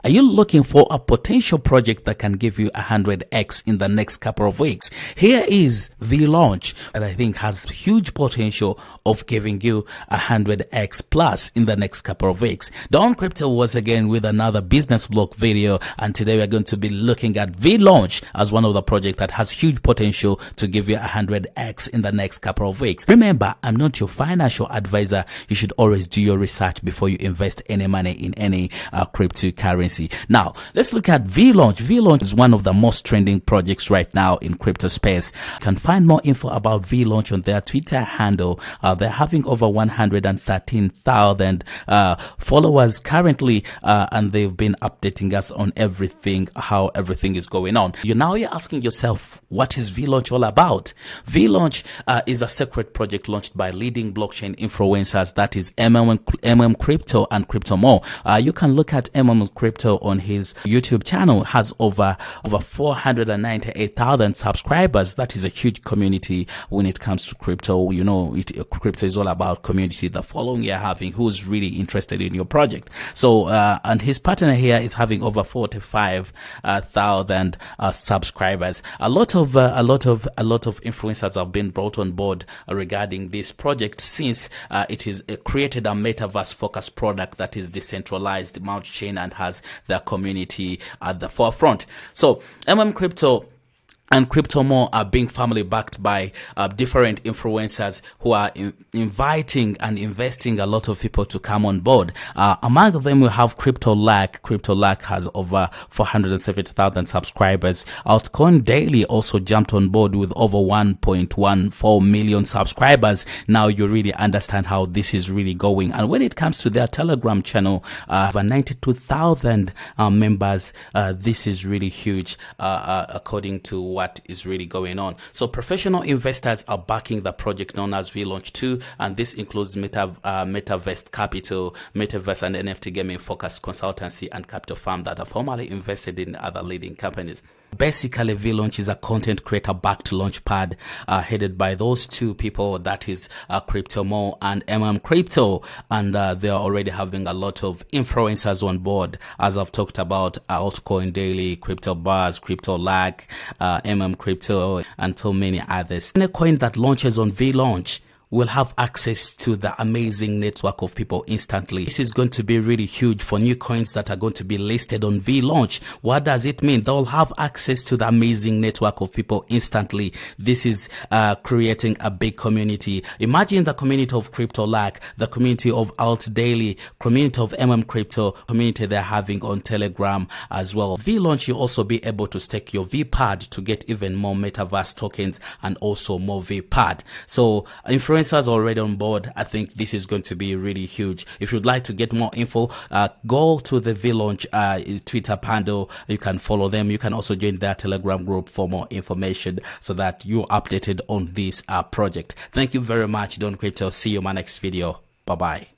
Are you looking for a potential project that can give you 100x in the next couple of weeks? Here is Vlaunch that I think has huge potential of giving you 100x plus in the next couple of weeks. Don Crypto was again with another business blog video, and today we're going to be looking at Vlaunch as one of the projects that has huge potential to give you 100x in the next couple of weeks. Remember, I'm not your financial advisor. You should always do your research before you invest any money in any cryptocurrency. Now, let's look at Vlaunch. Vlaunch is one of the most trending projects right now in crypto space. You can find more info about Vlaunch on their Twitter handle. They're having over 113,000 followers currently, and they've been updating us on everything, how everything is going on. You're asking yourself, what is Vlaunch all about? Vlaunch is a secret project launched by leading blockchain influencers, that is Crypto and Crypto More. You can look at Crypto on his YouTube channel, has over 498,000 subscribers. That is a huge community when it comes to crypto. You know, crypto is all about community, the following you're having, who's really interested in your project. So and his partner here is having over 45,000 subscribers. A lot of influencers have been brought on board regarding this project, since it is created a metaverse focused product that is decentralized, multi-chain, and has their community at the forefront. So Crypto and Crypto More are being family backed by different influencers who are inviting and investing a lot of people to come on board. Among them, we have Crypto Lack has over 470,000 subscribers. Altcoin Daily also jumped on board with over 1.14 million subscribers. Now you really understand how this is really going. And when it comes to their Telegram channel, over 92,000 members. This is really huge, according to what is really going on. So professional investors are backing the project known as Vlaunch 2, and this includes Metaverse Capital, Metaverse and NFT gaming focused consultancy and capital firm that are formerly invested in other leading companies. Basically, Vlaunch is a content creator backed launchpad headed by those two people, that is Crypto More and Crypto, and they are already having a lot of influencers on board, as I've talked about. Altcoin Daily, Crypto Buzz, Crypto Lack, Crypto, and so many others. Any coin that launches on Vlaunch will have access to the amazing network of people instantly. This is going to be really huge for new coins that are going to be listed on Vlaunch. What does it mean? They'll have access to the amazing network of people instantly. This is creating a big community. Imagine the community of Crypto Lack, the community of Alt Daily, community of Crypto, community they're having on Telegram as well. Vlaunch, you also be able to stake your Vpad to get even more metaverse tokens and also more Vpad. So influencers already on board. I think this is going to be really huge. If you'd like to get more info, go to the Vlaunch Twitter handle. You can follow them. You can also join their Telegram group for more information so that you're updated on this project. Thank you very much, Don Crypto. See you in my next video. Bye bye.